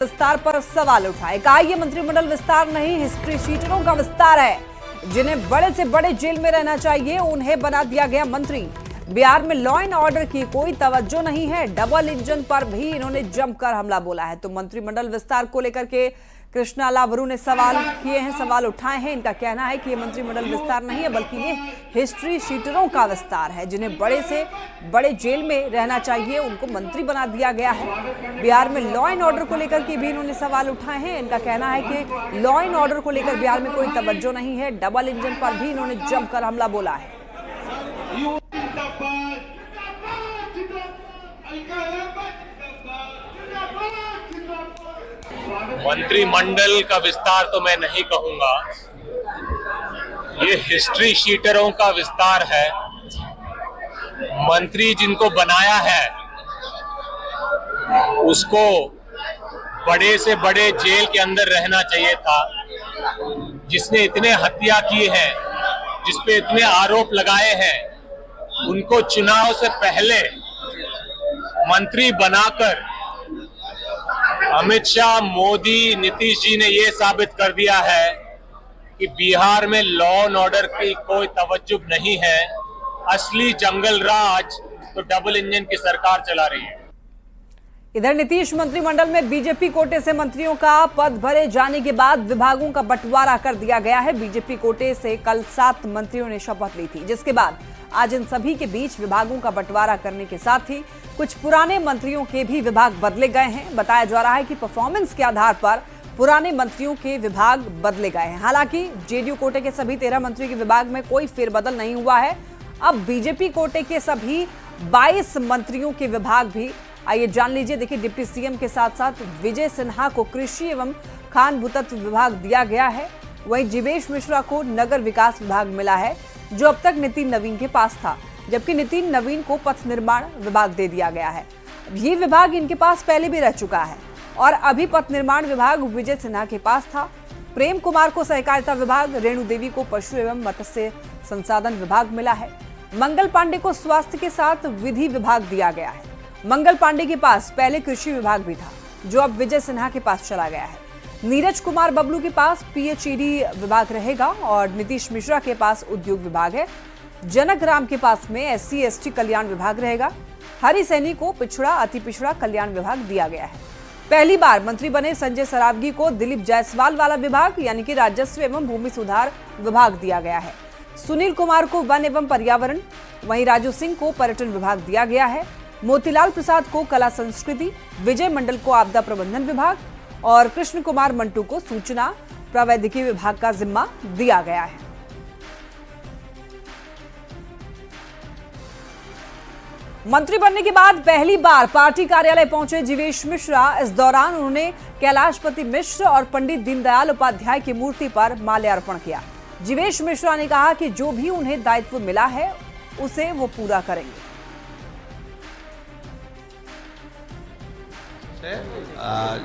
विस्तार पर सवाल उठाए। कहा ये मंत्रिमंडल विस्तार नहीं, हिस्ट्री शीटरों का विस्तार है। जिन्हें बड़े से बड़े जेल में रहना चाहिए उन्हें बना दिया गया मंत्री। बिहार में लॉ एंड ऑर्डर की कोई तवज्जो नहीं है। डबल इंजन पर भी इन्होंने जमकर हमला बोला है। तो मंत्रिमंडल विस्तार को लेकर के कृष्णा लावरू ने सवाल किए हैं, सवाल उठाए हैं। इनका कहना है कि ये मंत्रिमंडल विस्तार नहीं है बल्कि ये हिस्ट्री शीटरों का विस्तार है। जिन्हें बड़े से बड़े जेल में रहना चाहिए उनको मंत्री बना दिया गया है। बिहार में लॉ एंड ऑर्डर को लेकर के भी इन्होंने सवाल उठाए हैं। इनका कहना है कि लॉ एंड ऑर्डर को लेकर बिहार में कोई तवज्जो नहीं है। डबल इंजन पर भी इन्होंने जमकर हमला बोला है। मंत्रिमंडल का विस्तार तो मैं नहीं कहूंगा, ये हिस्ट्री शीटरों का विस्तार है। मंत्री जिनको बनाया है उसको बड़े से बड़े जेल के अंदर रहना चाहिए था। जिसने इतने हत्या की है, जिसपे इतने आरोप लगाए हैं, उनको चुनाव से पहले मंत्री बनाकर अमित शाह, मोदी, नीतीश जी ने यह साबित कर दिया है कि बिहार में लॉ एंड ऑर्डर की कोई तवज्जो नहीं है। असली जंगल राज तो डबल इंजन की सरकार चला रही है। इधर नीतीश मंत्रिमंडल में बीजेपी कोटे से मंत्रियों का पद भरे जाने के बाद विभागों का बंटवारा कर दिया गया है। बीजेपी कोटे से कल 7 मंत्रियों ने शपथ ली थी, जिसके बाद आज इन सभी के बीच विभागों का बंटवारा करने के साथ ही कुछ पुराने मंत्रियों के भी विभाग बदले गए हैं। बताया जा रहा है कि परफॉर्मेंस के आधार पर पुराने मंत्रियों के विभाग बदले गए हैं। हालांकि जेडीयू कोटे के सभी 13 मंत्रियों के विभाग में कोई फेरबदल नहीं हुआ है। अब बीजेपी कोटे के सभी 22 मंत्रियों के विभाग भी, आइए जान लीजिए। देखिए, डिप्टी सीएम के साथ साथ विजय सिन्हा को कृषि एवं खान भूतत्व विभाग दिया गया है। वहीं जीवेश मिश्रा को नगर विकास विभाग मिला है, जो अब तक नितिन नवीन के पास था, जबकि नितिन नवीन को पथ निर्माण विभाग दे दिया गया है। ये विभाग इनके पास पहले भी रह चुका है और अभी पथ निर्माण विभाग विजय सिन्हा के पास था। प्रेम कुमार को सहकारिता विभाग, रेणु देवी को पशु एवं मत्स्य संसाधन विभाग मिला है। मंगल पांडे को स्वास्थ्य के साथ विधि विभाग दिया गया है। मंगल पांडे के पास पहले कृषि विभाग भी था, जो अब विजय सिन्हा के पास चला गया है। नीरज कुमार बबलू के पास पीएचईडी विभाग रहेगा और नीतीश मिश्रा के पास उद्योग विभाग है। जनक राम के पास में एससी एसटी कल्याण विभाग रहेगा। हरि सैनी को पिछड़ा अति पिछड़ा कल्याण विभाग दिया गया है। पहली बार मंत्री बने संजय सरावगी को दिलीप जायसवाल वाला विभाग यानी कि राजस्व एवं भूमि सुधार विभाग दिया गया है। सुनील कुमार को वन एवं पर्यावरण, वहीं राजू सिंह को पर्यटन विभाग दिया गया है। मोतीलाल प्रसाद को कला संस्कृति, विजय मंडल को आपदा प्रबंधन विभाग और कृष्ण कुमार मंटू को सूचना प्रौद्योगिकी विभाग का जिम्मा दिया गया है। मंत्री बनने के बाद पहली बार पार्टी कार्यालय पहुंचे जीवेश मिश्रा। इस दौरान उन्होंने कैलाशपति मिश्र और पंडित दीनदयाल उपाध्याय की मूर्ति पर माल्यार्पण किया। जीवेश मिश्रा ने कहा कि जो भी उन्हें दायित्व मिला है उसे वो पूरा करेंगे।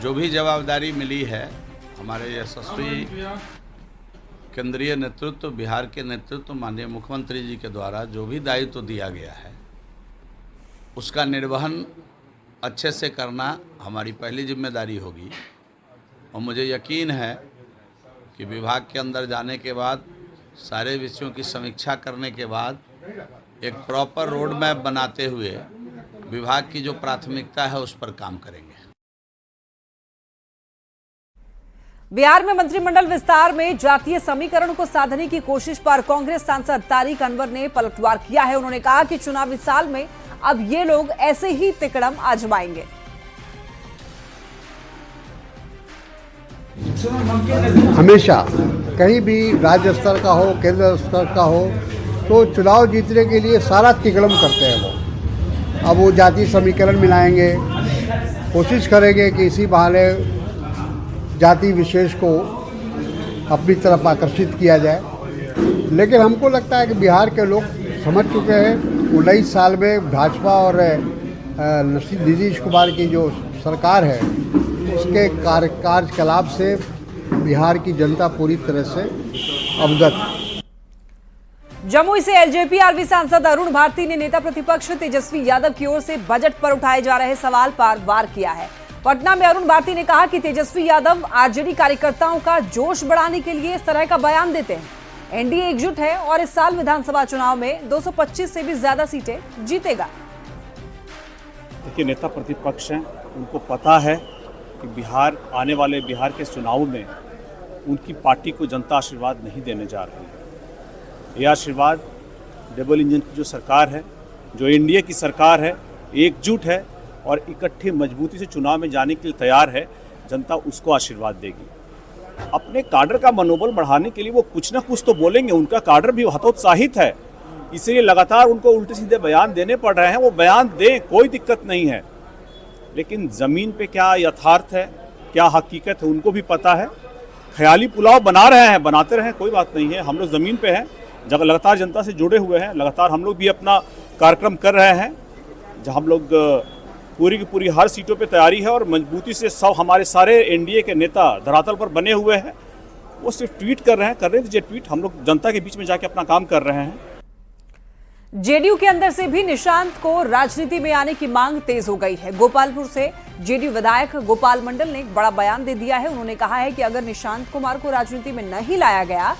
जो भी जवाबदारी मिली है हमारे यशस्वी केंद्रीय नेतृत्व, बिहार के नेतृत्व, माननीय मुख्यमंत्री जी के द्वारा जो भी दायित्व दिया गया है उसका निर्वहन अच्छे से करना हमारी पहली जिम्मेदारी होगी। और मुझे यकीन है कि विभाग के अंदर जाने के बाद, सारे विषयों की समीक्षा करने के बाद, एक प्रॉपर रोड मैप बनाते हुए विभाग की जो प्राथमिकता है उस पर काम करेंगे। बिहार में मंत्रिमंडल विस्तार में जातीय समीकरण को साधने की कोशिश पर कांग्रेस सांसद तारिक अनवर ने पलटवार किया है। उन्होंने कहा कि चुनावी साल में अब ये लोग ऐसे ही तिकड़म आजमाएंगे। हमेशा कहीं भी राज्य स्तर का हो, केंद्र स्तर का हो, तो चुनाव जीतने के लिए सारा तिकड़म करते हैं वो। अब वो जातीय समीकरण मिलाएंगे, कोशिश करेंगे कि इसी बहाने जाति विशेष को अपनी तरफ आकर्षित किया जाए। लेकिन हमको लगता है कि बिहार के लोग समझ चुके हैं 19 साल में भाजपा और नीतीश कुमार की जो सरकार है उसके कार्यकलाप से बिहार की जनता पूरी तरह से अवगत। जमुई से एलजेपी आरवी सांसद अरुण भारती ने नेता प्रतिपक्ष तेजस्वी यादव की ओर से बजट पर उठाए जा रहे सवाल पर वार किया है। पटना में अरुण भारती ने कहा कि तेजस्वी यादव आरजेडी कार्यकर्ताओं का जोश बढ़ाने के लिए इस तरह का बयान देते हैं। एनडीए एकजुट है और इस साल विधानसभा चुनाव में 225 से भी ज्यादा सीटें जीतेगा। देखिए, नेता प्रतिपक्ष हैं, उनको पता है कि बिहार आने वाले बिहार के चुनाव में उनकी पार्टी को जनता आशीर्वाद नहीं देने जा रही है। ये आशीर्वाद डबल इंजन की जो सरकार है, जो एनडीए की सरकार है, एकजुट है और इकट्ठे मजबूती से चुनाव में जाने के लिए तैयार है, जनता उसको आशीर्वाद देगी। अपने काडर का मनोबल बढ़ाने के लिए वो कुछ ना कुछ तो बोलेंगे, उनका काडर भी हतोत्साहित है, इसलिए लगातार उनको उल्टे सीधे बयान देने पड़ रहे हैं। वो बयान दें, कोई दिक्कत नहीं है, लेकिन ज़मीन पे क्या यथार्थ है, क्या हकीकत है, उनको भी पता है। ख्याली पुलाव बना रहे हैं, बनाते रहें, कोई बात नहीं है। हम लोग ज़मीन पे हैं, जब लगातार जनता से जुड़े हुए हैं, लगातार हम लोग भी अपना कार्यक्रम कर रहे हैं, जहाँ हम लोग पूरी की पूरी हर सीटों पे तैयारी है और मजबूती से सब हमारे सारे एनडीए के नेता धरातल पर बने हुए हैं। वो सिर्फ ट्वीट कर रहे हैं, करने दीजिए ट्वीट, हम लोग जनता के बीच में जाके अपना काम कर रहे हैं। जेडीयू के अंदर से भी निशांत को राजनीति में आने की मांग तेज हो गई है। गोपालपुर से जेडीयू विधायक गोपाल मंडल ने एक बड़ा बयान दे दिया है। उन्होंने कहा है कि अगर निशांत कुमार को राजनीति में नहीं लाया गया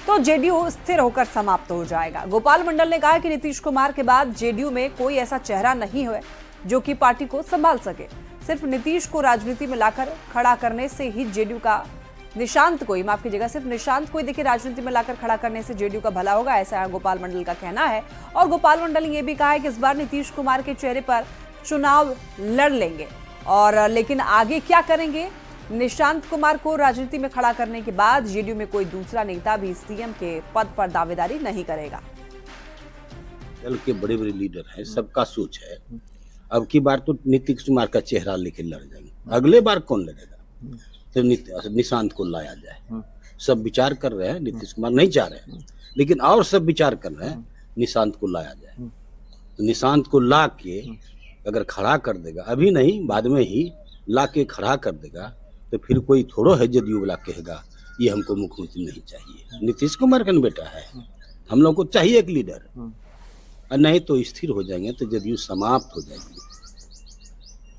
तो जेडीयू स्थिर होकर समाप्त हो जाएगा। गोपाल मंडल ने कहा कि नीतीश कुमार के बाद जेडीयू में कोई ऐसा चेहरा नहीं है जो कि पार्टी को संभाल सके। सिर्फ नीतीश को राजनीति में लाकर खड़ा करने से ही जेडीयू का निशांत को ही, माफ कीजिएगा, सिर्फ निशांत को ही देखिए राजनीति में लाकर खड़ा करने से जेडीयू का भला होगा, ऐसा गोपाल मंडल का कहना है। और गोपाल मंडल ने यह भी कहा है कि इस बार नीतीश कुमार के चेहरे पर चुनाव लड़ लेंगे और लेकिन आगे क्या करेंगे, निशांत कुमार को राजनीति में खड़ा करने के बाद जेडीयू में कोई दूसरा नेता भी सीएम के पद पर दावेदारी नहीं करेगा। दल के बड़े बड़े लीडर हैं, सबका सोच है अब की बार तो नीतीश कुमार का चेहरा लेके लड़ जाएंगे, अगले बार कौन लड़ेगा, तो निशांत को लाया जाए। सब विचार कर रहे हैं, नीतीश कुमार नहीं चाह रहे हैं, लेकिन और सब विचार कर रहे हैं निशांत को लाया जाए। तो निशांत को ला के अगर खड़ा कर देगा, अभी नहीं बाद में ही ला के खड़ा कर देगा, तो फिर कोई थोड़ा है जदयू वाला कहेगा ये हमको मुख्यमंत्री नहीं चाहिए। नीतीश कुमार का बेटा है, हम लोग को चाहिए एक लीडर, और नहीं तो स्थिर हो जाएंगे, तो जदयू समाप्त हो जाएगी।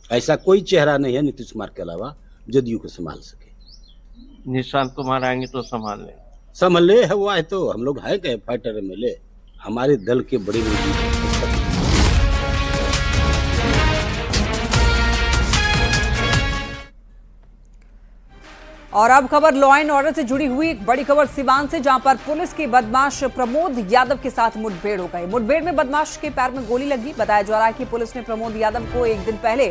ऐसा कोई चेहरा नहीं है नीतीश कुमार के अलावा जदयू को संभाल सके। निशांत कुमार आएंगे तो संभाल ले है, वो है तो हम लोग है क्या फाइटर एमएलए, हमारे दल के बड़े लीडर। और अब खबर लॉ एंड ऑर्डर से जुड़ी हुई एक बड़ी खबर सिवान से, जहां पर पुलिस की बदमाश प्रमोद यादव के साथ मुठभेड़ हो गई। मुठभेड़ में बदमाश के पैर में गोली लगी। बताया जा रहा है कि पुलिस ने प्रमोद यादव को एक दिन पहले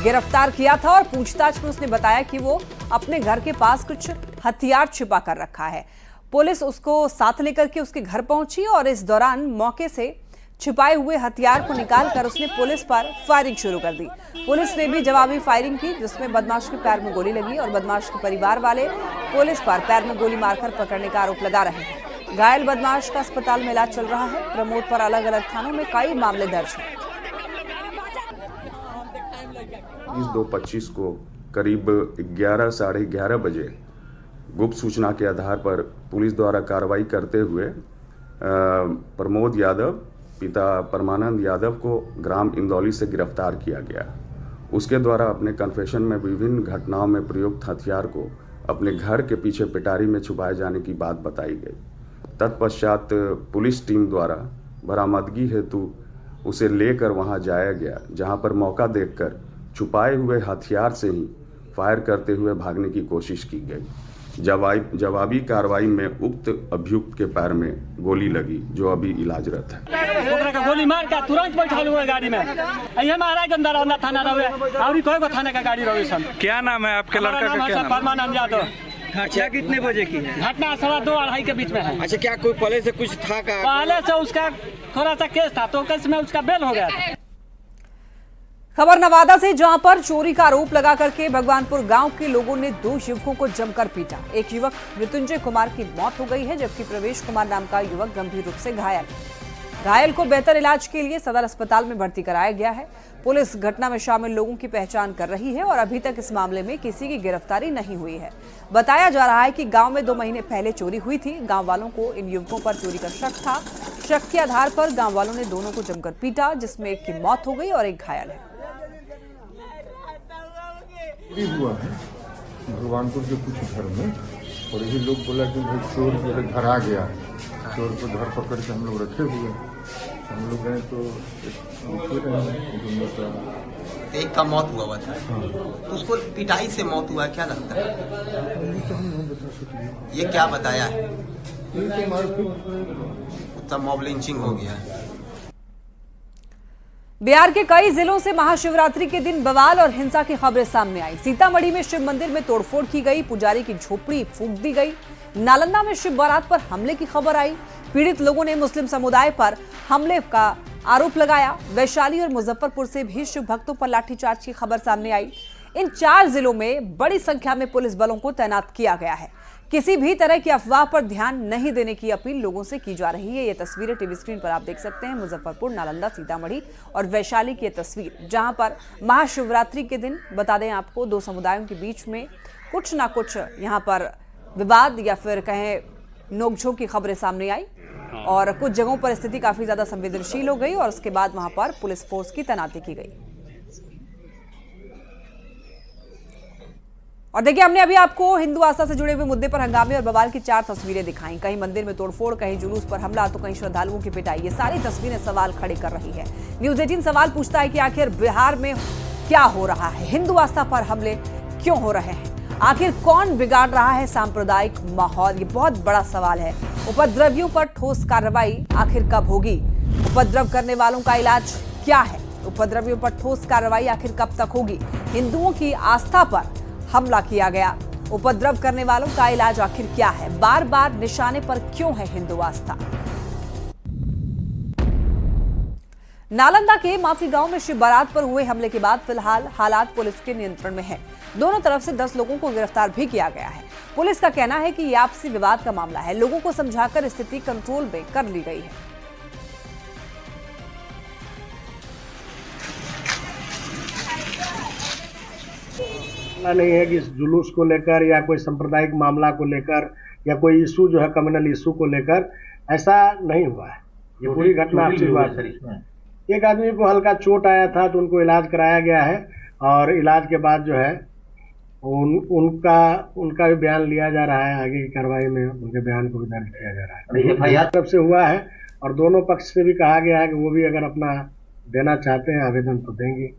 गिरफ्तार किया था और पूछताछ में उसने बताया कि वो अपने घर के पास कुछ हथियार छिपा कर रखा है। पुलिस उसको साथ लेकर के उसके घर पहुंची और इस दौरान मौके से छिपाए हुए हथियार को निकालकर उसने पुलिस पर फायरिंग शुरू कर दी। पुलिस ने भी जवाबी फायरिंग की, जिसमें बदमाश के पैर में गोली लगी और बदमाश के परिवार वाले पुलिस पर पैर में गोली मारकर पकड़ने का आरोप लगा रहे हैं। घायल बदमाश का अस्पताल में इलाज चल रहा है। प्रमोद पर अलग अलग थानों में कई मामले दर्ज हैं। 2/25 को करीब 11 साढ़े 11 बजे गुप्त सूचना के आधार पर पुलिस द्वारा कार्रवाई करते हुए प्रमोद यादव पिता परमानंद यादव को ग्राम इंदौली से गिरफ्तार किया गया। उसके द्वारा अपने कन्फेशन में विभिन्न घटनाओं में प्रयुक्त हथियार को अपने घर के पीछे पिटारी में छुपाए जाने की बात बताई गई। तत्पश्चात पुलिस टीम द्वारा बरामदगी हेतु उसे लेकर वहां जाया गया, जहां पर मौका देखकर छुपाए हुए हथियार से ही फायर करते हुए भागने की कोशिश की गई। जवाबी कार्रवाई में उक्त अभियुक्त के पैर में गोली लगी, जो अभी इलाजरत है। गोली मार के तुरंत बैठल हुए गाड़ी में, ये महाराज अंदर अंदर थाना रहे और कोई को थाने का गाड़ी रहे सन। क्या नाम है आपके लड़का का? क्या नाम? परमानंद यादव। घटना कितने बजे की है? घटना 2:15 के बीच में है। अच्छा, क्या कोई पहले से कुछ था का? पहले से उसका थोड़ा सा केस था, तो केस में उसका बेल हो गया था। खबर नवादा से, जहां पर चोरी का आरोप लगा करके भगवानपुर गांव के लोगों ने 2 युवकों को जमकर पीटा। एक युवक मृत्युंजय कुमार की मौत हो गई है, जबकि प्रवेश कुमार नाम का युवक गंभीर रूप से घायल को बेहतर इलाज के लिए सदर अस्पताल में भर्ती कराया गया है। पुलिस घटना में शामिल लोगों की पहचान कर रही है और अभी तक इस मामले में किसी की गिरफ्तारी नहीं हुई है। बताया जा रहा है कि गांव में 2 महीने पहले चोरी हुई थी। गांव वालों को इन युवकों पर चोरी का शक था। शक के आधार पर गांव वालों ने दोनों को जमकर पीटा, जिसमें एक की मौत हो गई और एक घायल है। भी हुआ है भगवानपुर के कुछ घर में, और यही लोग बोला कि भाई चोर मेरे घर आ गया है, चोर को धर पकड़ के हम लोग रखे हुए हैं। हम लोग गए तो एक का मौत हुआ था। हाँ, तो उसको पिटाई से मौत हुआ, क्या लगता है? ये तो हम नहीं बता सकते। ये क्या बताया है? ये तो मारपीट, उत्तम मॉब लिंचिंग हो गया है। बिहार के कई जिलों से महाशिवरात्रि के दिन बवाल और हिंसा की खबरें सामने आई। सीतामढ़ी में शिव मंदिर में तोड़फोड़ की गई, पुजारी की झोपड़ी फूंक दी गई। नालंदा में शिव बारात पर हमले की खबर आई। पीड़ित लोगों ने मुस्लिम समुदाय पर हमले का आरोप लगाया। वैशाली और मुजफ्फरपुर से भी शिव भक्तों पर लाठीचार्ज की खबर सामने आई। इन 4 जिलों में बड़ी संख्या में पुलिस बलों को तैनात किया गया है। किसी भी तरह की अफवाह पर ध्यान नहीं देने की अपील लोगों से की जा रही है। ये तस्वीरें टीवी स्क्रीन पर आप देख सकते हैं। मुजफ्फरपुर, नालंदा, सीतामढ़ी और वैशाली की तस्वीर, जहां पर महाशिवरात्रि के दिन बता दें आपको 2 समुदायों के बीच में कुछ ना कुछ यहां पर विवाद या फिर कहें नोकझोंक की खबरें सामने आई और कुछ जगहों पर स्थिति काफी ज्यादा संवेदनशील हो गई और उसके बाद वहां पर पुलिस फोर्स की तैनाती की गई। और देखिए, हमने अभी आपको हिंदू आस्था से जुड़े हुए मुद्दे पर हंगामे और बवाल की 4 तस्वीरें दिखाई। कहीं मंदिर में तोड़फोड़, कहीं जुलूस पर हमला तो कहीं श्रद्धालुओं की पिटाई। ये सारी तस्वीरें सवाल खड़े कर रही है। न्यूज़ 18 सवाल पूछता है कि आखिर बिहार में क्या हो रहा है? हिंदू आस्था पर हमले क्यों हो रहे हैं? आखिर कौन बिगाड़ रहा है सांप्रदायिक माहौल? ये बहुत बड़ा सवाल है। उपद्रवियों पर ठोस कार्रवाई आखिर कब होगी? उपद्रव करने वालों का इलाज क्या है? उपद्रवियों पर ठोस कार्रवाई आखिर कब तक होगी? हिंदुओं की आस्था पर हमला किया गया, उपद्रव करने वालों का इलाज आखिर क्या है? बार बार निशाने पर क्यों है हिंदू आस्था? नालंदा के माफी गांव में शिव बारात पर हुए हमले के बाद फिलहाल हालात पुलिस के नियंत्रण में है। दोनों तरफ से 10 लोगों को गिरफ्तार भी किया गया है। पुलिस का कहना है कि यह आपसी विवाद का मामला है। लोगों को समझाकर स्थिति कंट्रोल में कर ली गई है। नहीं है कि इस जुलूस को लेकर या कोई सांप्रदायिक मामला को लेकर या कोई इशू जो है कम्युनल इशू को लेकर ऐसा नहीं हुआ है। ये पूरी घटना आपसी बात है। एक आदमी को हल्का चोट आया था तो उनको इलाज कराया गया है और इलाज के बाद जो है उनका भी बयान लिया जा रहा है। आगे की कार्रवाई में उनके बयान को भी दर्ज किया जा रहा है। तरफ से हुआ है और दोनों पक्ष से भी कहा गया है कि वो भी अगर अपना देना चाहते हैं आवेदन तो देंगे।